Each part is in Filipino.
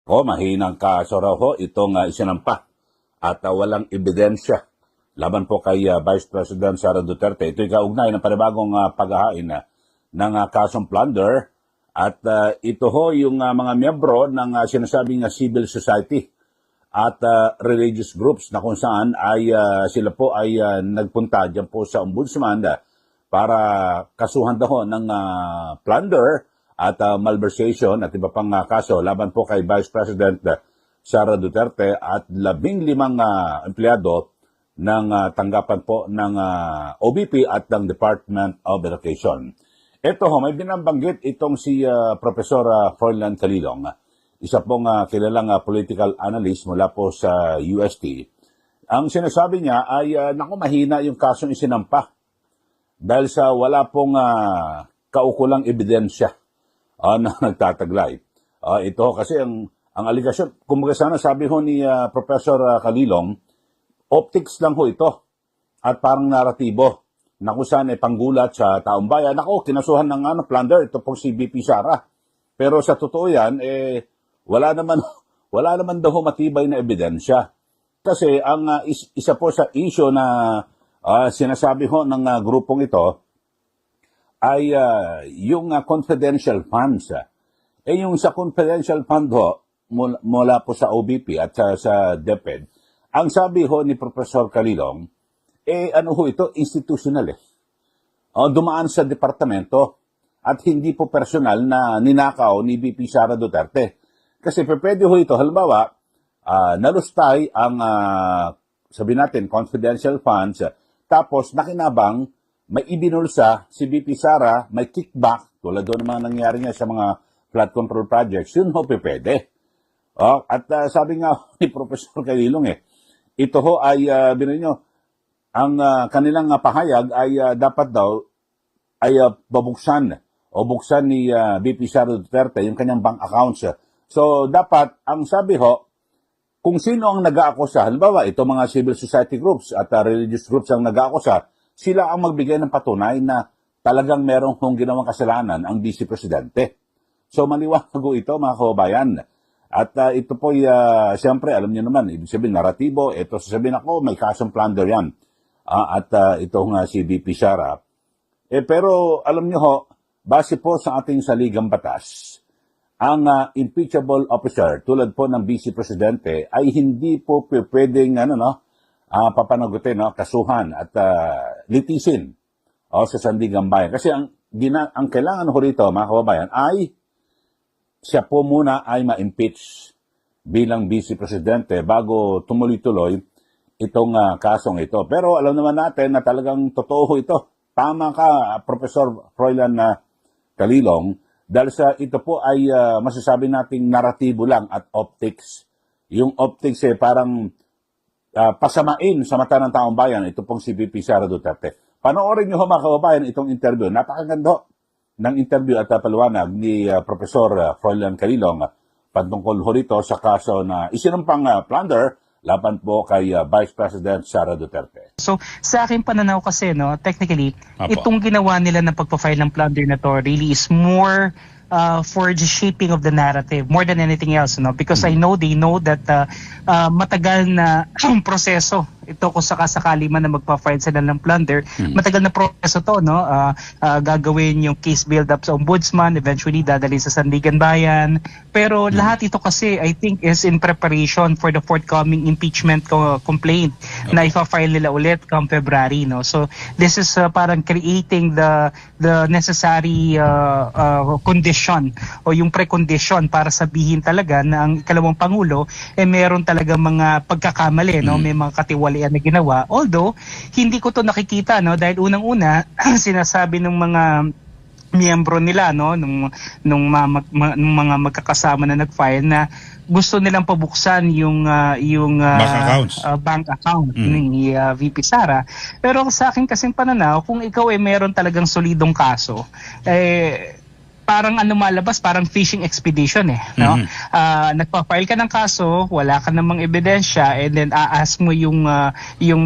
mahinang kaso raw ho itong isinampa at walang ebidensya laban po kay Vice President Sara Duterte. Ito'y kaugnay ng panibagong paghahain ng kasong plunder at ito ho yung mga miyembro ng sinasabing civil society at religious groups na kung saan ay sila po ay nagpunta dyan po sa ombudsman para kasuhan daw ng plunder at malversation at iba pang kaso laban po kay Vice President Sara Duterte at 15 empleyado ng tanggapan po ng OBP at ng Department of Education. Ito ho, may binambanggit itong si Professor Froilan Calilong, isa pong kilalang political analyst mula po sa UST. Ang sinasabi niya ay naku, mahina yung kasong isinampa dahil sa wala pong kaukulang ebidensya na nagtataglay. Ito kasi ang aligasyon, kumbaga sana sabi ho ni Professor Calilong, optics lang ho ito at parang naratibo na kung saan ay panggulat sa taong bayan. Ako, kinasuhan ng plunder, ito pong si BP Sara. Pero sa totoo yan, wala naman daw matibay na ebidensya. Kasi ang isa po sa issue na sinasabi ho ng grupong ito ay yung confidential funds. Yung sa confidential fund ho, mula po sa OBP at sa DepEd, ang sabi ho ni Professor Calilong, ano ho ito, institutional dumaan sa departamento at hindi po personal na ninakaw ni BP Sara Duterte. Kasi pwede ho ito, halimbawa, nalustay ang, sabi natin, confidential funds, tapos nakinabang, may ibinulsa si BP Sara, may kickback, tulad doon naman nangyari niya sa mga flood control projects, yun ho pwede. At sabi nga ni Professor Calilong, ito ho ay, binuhin nyo, ang kanilang pahayag ay dapat daw ay babuksan o buksan ni BP Sara Duterte yung kanyang bank accounts. So, dapat, ang sabi ho, kung sino ang nag-aakusa, halimbawa, ito mga civil society groups at religious groups ang nag-aakusa, sila ang magbigay ng patunay na talagang merong ginawang kasalanan ang Vice Presidente. So, maliwanag ito, mga kababayan. At ito po, siyempre, alam niyo naman, ibig sabihin, naratibo, ito sasabihin ako, may kasong plunder yan. At itong si BP Sara. Pero, alam niyo ho, base po sa ating saligang batas, ang impeachable officer tulad po ng Vice Presidente ay hindi po pwedeng papanagutin, kasuhan at litisin sa sandigang bayan. Kasi ang kailangan ho rito, mga kababayan, ay siya po muna ay ma-impeach bilang Vice Presidente bago tumuloy-tuloy itong kasong ito. Pero alam naman natin na talagang totoo ito. Tama ka, Professor Froilan Calilong, dahil sa ito po ay masasabi nating naratibo lang at optics. Yung optics parang pasamain sa mata ng taong bayan, ito pong si BP Sara Duterte. Panoorin niyo mga kababayan itong interview. Napakaganda ng interview at paliwanag ni Professor Froilan Calilong patungkol ho rito sa kaso na isinampang plunder laban po kay Vice President Sara Duterte. So, sa aking pananaw kasi, technically, itong ginawa nila ng pagpa-file ng plunder na to really is more for the shaping of the narrative more than anything else, because I know they know that matagal na proseso ito kung sakasakali man na magpa-file sila ng plunder. Matagal na proseso to, gagawin yung case build-up sa ombudsman, eventually dadalhin sa Sandigan Bayan. Pero lahat ito kasi I think is in preparation for the forthcoming impeachment complaint na ipa-file nila ulit come February. So this is parang creating the necessary condition o yung precondition para sabihin talaga na ang ikalawang Pangulo meron talaga mga pagkakamali, may mga katiwalian na ginawa. Although, hindi ko to nakikita, dahil unang-una, sinasabi ng mga miyembro nila, nung mga magkakasama na nag-file na gusto nilang pabuksan yung bank account ni VP Sara. Pero sa akin kasing pananaw, kung ikaw meron talagang solidong kaso, parang ano malabas, parang fishing expedition no? Nagpa-file ka ng kaso, wala ka namang ebidensya, and then ask mo yung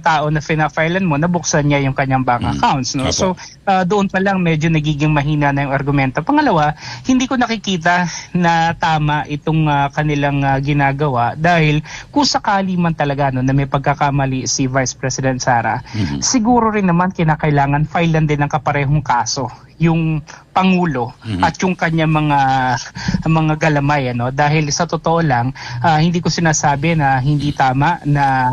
tao na fina-filean mo, nabuksan niya yung kanyang bank accounts, no? So doon pa lang medyo nagiging mahina na yung argumento. Pangalawa, hindi ko nakikita na tama itong kanilang ginagawa, dahil kung sakali man talaga no, na may pagkakamali si Vice President Sara, siguro rin naman kinakailangan filean din ng kaparehong kaso yung Pangulo at yung kanya mga galamay, ano, dahil sa totoo lang hindi ko sinasabi na hindi tama na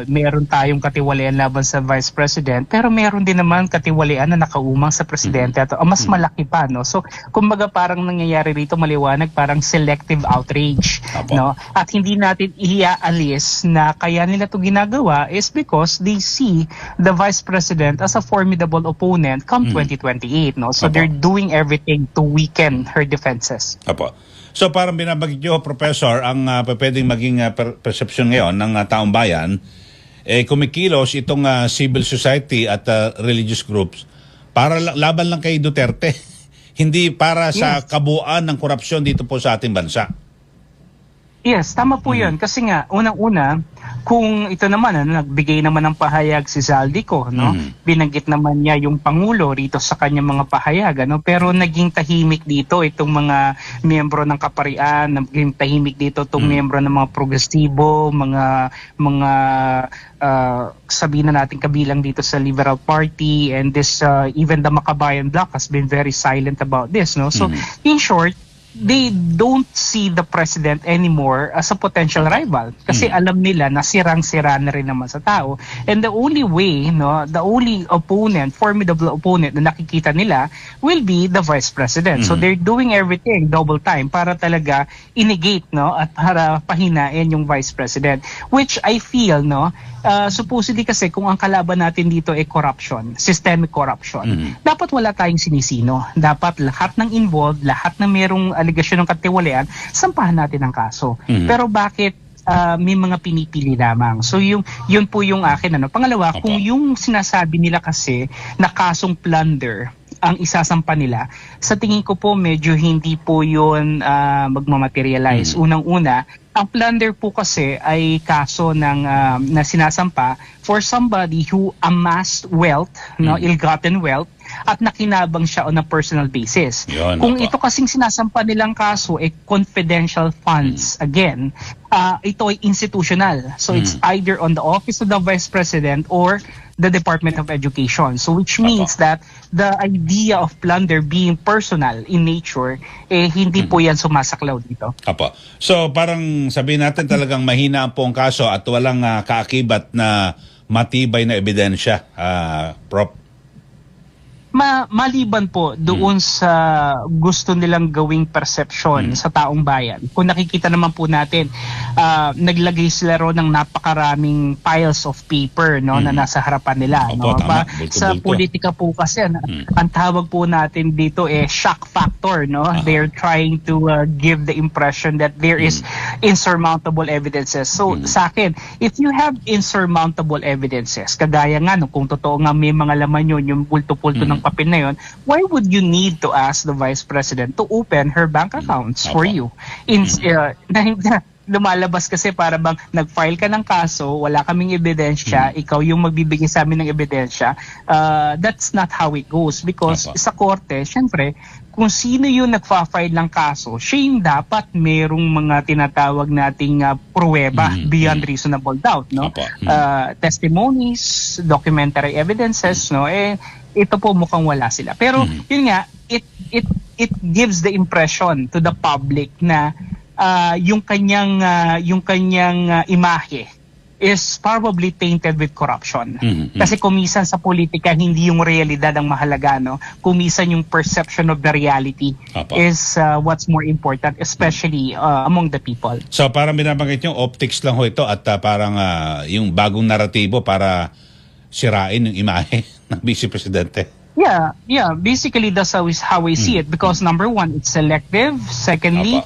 meron tayong katiwalian laban sa Vice President, pero meron din naman katiwalian na nakaumang sa presidente at mas malaki pa, no. So kumbaga parang nangyayari rito maliwanag, parang selective outrage, no, at hindi natin iaalis na kaya nila to ginagawa is because they see the Vice President as a formidable opponent come 2028, no. So they're doing everything to weaken her defenses. So parang binabagit nyo, Professor, ang pwedeng maging perception ngayon ng taong bayan, kumikilos itong civil society at religious groups para laban lang kay Duterte, hindi para sa kabuuan ng korupsyon dito po sa ating bansa. Yes, tama po yun. Kasi nga, unang-una, kung ito naman, nagbigay naman ng pahayag si Zaldico, no? Binanggit naman niya yung Pangulo rito sa kanyang mga pahayag, ano? Pero naging tahimik dito itong mga miyembro ng kaparian, naging tahimik dito itong miyembro ng mga progresibo, mga sabihin na natin kabilang dito sa Liberal Party, and this even the Makabayan Bloc has been very silent about this, no? So, in short, they don't see the president anymore as a potential rival, kasi alam nila na sirang-sira na rin naman sa tao, and the only way, no, the only opponent, formidable opponent na nakikita nila will be the vice president. So they're doing everything double time para talaga inegate, no, at para pahinain yung vice president, which I feel, no, supposedly kasi kung ang kalaban natin dito ay corruption, systemic corruption, dapat wala tayong sinisino. Dapat lahat ng involved, lahat ng merong aligasyon ng katiwalian, sampahan natin ang kaso. Pero bakit may mga pinipili lamang? So yun po yung akin, ano. Pangalawa, kung yung sinasabi nila kasi na kasong plunder ang isasampa nila, sa tingin ko po medyo hindi po yun magmamaterialize. Unang-una, ang plunder po kasi ay kaso na sinasampa for somebody who amassed wealth, no, ill-gotten wealth, at nakinabang siya on a personal basis. Kung ito kasing sinasampa nilang kaso ay confidential funds, again, ito ay institutional. So it's either on the office of the Vice President or the Department of Education. So which means that the idea of plunder being personal in nature, hindi po yan sumasaklaw dito. So parang sabihin natin talagang mahina po ang kaso at walang kaakibat na matibay na ebidensya, Prof. Maliban po doon sa gusto nilang gawing perception sa taong bayan. Kung nakikita naman po natin, naglagay sila ro ng napakaraming piles of paper, no, na nasa harapan nila. No? Sa politika po kasi, ang tawag po natin dito shock factor. No? They're trying to give the impression that there is insurmountable evidences. So sa akin, if you have insurmountable evidences, kagaya nga, no, kung totoo nga may mga laman yun, yung pulto-pulto ng papel na yun, why would you need to ask the Vice President to open her bank accounts for you? Lumalabas kasi para bang nag-file ka ng kaso, wala kaming ebidensya, ikaw yung magbibigay sa amin ng ebidensya. That's not how it goes, because sa korte, syempre, kung sino yung nagfa-file ng kaso, siya yung dapat merong mga tinatawag nating pruweba beyond reasonable doubt, no? Testimonies, documentary evidences, no? Ito po mukhang wala sila. Pero yun nga, it gives the impression to the public na yung kanyang imahe is probably tainted with corruption. Kasi kumisan sa politika, hindi yung realidad ang mahalaga, no? Kumisan yung perception of the reality is what's more important, especially among the people. So parang binabanggit yung optics lang ho ito at parang yung bagong naratibo para sirain yung imahe ng Vice Presidente. Yeah. Basically, that's how we see it. Because number one, it's selective. Secondly,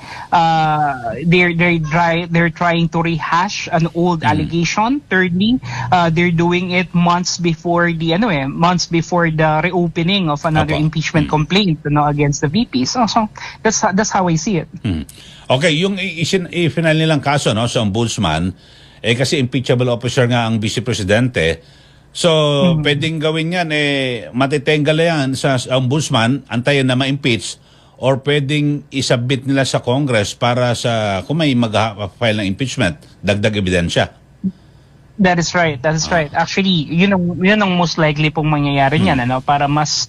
they're trying to rehash an old allegation. Thirdly, they're doing it months before the reopening of another impeachment complaint, against the VP. So that's how I see it. Okay, yung i-final nilang kaso, no, sa ombudsman, kasi impeachable officer nga ang vice presidente. So, pwedeng gawin yan, matitenggal yan sa ombudsman, antayin na ma-impeach, or pwedeng isubmit nila sa Congress para kung may mag-file ng impeachment, dagdag ebidensya. That is right. Actually, yun ang most likely pong mangyayari niyan, para mas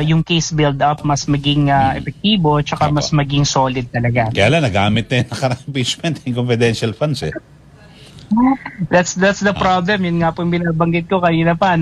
yung case build up mas maging epektibo, tsaka mas maging solid talaga. Kaya lang, nagamit na yung impeachment yung confidential funds That's the problem. Yun nga po yung binabanggit ko kanina pa,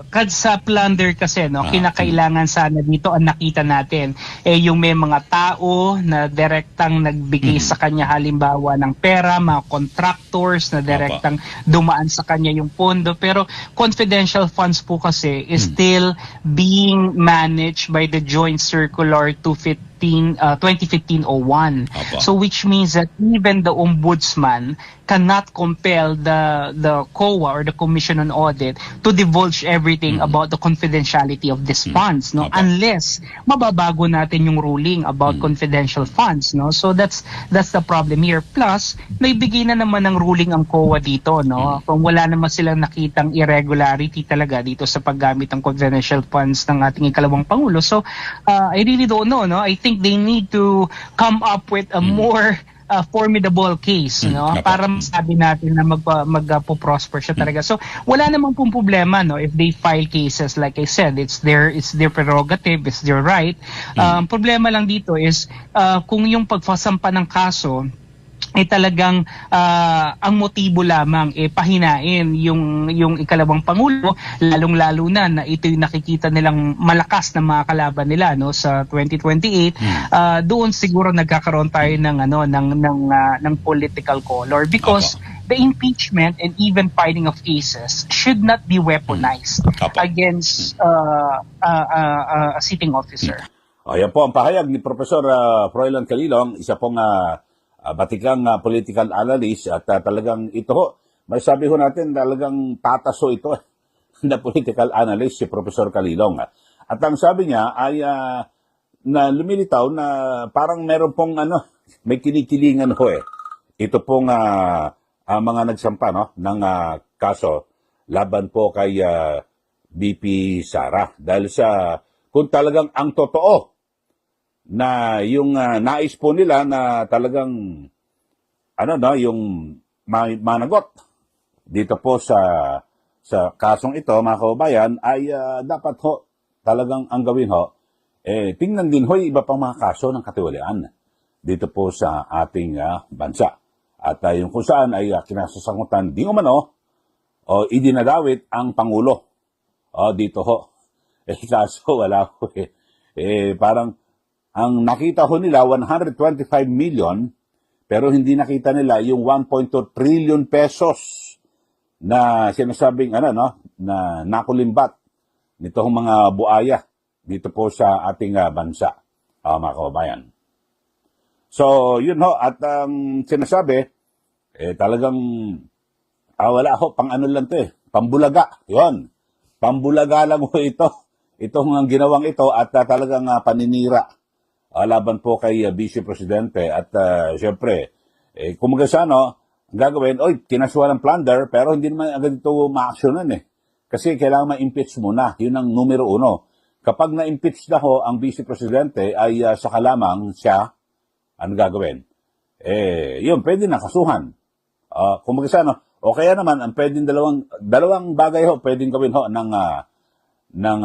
kad sa plunder kasi, kinakailangan sana dito ang nakita natin yung may mga tao na direktang nagbigay sa kanya halimbawa ng pera, mga contractors na direktang dumaan sa kanya yung pondo, pero confidential funds po kasi is still being managed by the Joint Circular 2015-01. So which means that even the ombudsman cannot compel the COA or the Commission on Audit to divulge everything about the confidentiality of these funds, unless mababago natin yung ruling about confidential funds, so that's the problem here. Plus naibigay na naman ng ruling ang COA dito, kung wala naman silang nakitang irregularity talaga dito sa paggamit ng confidential funds ng ating ikalawang pangulo. So I really don't know, I think they need to come up with a more formidable case, para masabi natin na magpo-prosper siya talaga. So wala namang pong problema, if they file cases. Like I said, it's their prerogative, it's their right. Problema lang dito is kung yung pagsasampa ng kaso talagang ang motibo lamang pahinain yung ikalawang pangulo, lalong-lalo na ito yung nakikita nilang malakas na mga kalaban nila sa 2028. Doon siguro nagkakaroon tayo ng political color, because the impeachment and even filing of cases should not be weaponized against a sitting officer. Ayan po ang pahayag ni Professor Froilan Calilong, isa pong batikang political analyst, at talagang ito, may sabi ho natin, talagang tataso ito na political analyst si Professor Calilong. At ang sabi niya ay na lumilitaw na parang meron pong may kinikilingan ho ito pong mga nagsampa ng kaso laban po kay BP Sara, dahil sa kung talagang ang totoo na yung nais po nila na talagang yung managot dito po sa kasong ito, mga kababayan, ay dapat ho talagang ang gawin tingnan din iba pang mga kaso ng katiwalian dito po sa ating bansa. At yung kung saan ay kinasasangutan di umano o idinadawit ang Pangulo dito kaso wala parang ang nakita ho nila 125 million, pero hindi nakita nila yung 1.2 trillion pesos na sinasabing na nakulimbat nitong mga buaya dito po sa ating bansa, mga kababayan. So, yun at sinasabi talagang wala pang lang to pambulaga. Yun. Pambulaga lang itong ginawang ito, at talagang paninira laban po kay Vice Presidente. At syempre, kung ang gagawin, kinasuhan ng plunder, pero hindi naman agad ito ma-actionan Kasi kailangan ma-impeach muna. Yun ang numero 1. Kapag na-impeach na ang Vice Presidente, ay saka lamang siya, gagawin? Yun, pwede na kasuhan. Kung o kaya naman, ang pwedeng dalawang bagay pwedeng gawin ng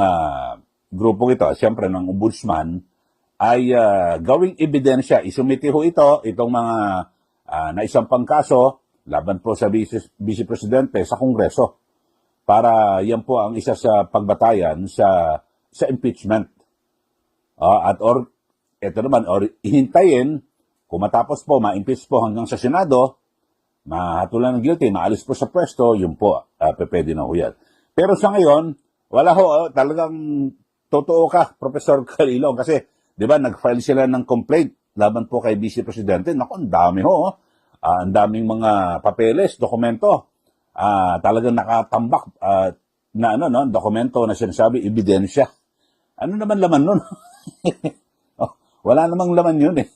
grupong ito, siyempre ng ombudsman, ay gawing ebidensya, isumiti itong mga naisampang kaso laban po sa Vice Presidente sa Kongreso, para yan po ang isa sa pagbatayan sa impeachment. Ito naman, ihintayin, kung matapos po, ma-impeach po hanggang sa Senado, mahatulan ng guilty, maalis po sa pwesto, yun po, pwede na yan. Pero sa ngayon, Wala ho, talagang totoo ka, Professor Calilo, kasi, di ba, nag-file sila ng complaint laban po kay Vice Presidente. Naku, ang dami ho, ang daming mga papeles, dokumento, talagang nakatambak, na ano, no, dokumento na sinasabi, ebidensya. Ano naman laman nun? Oh, wala namang laman yun eh.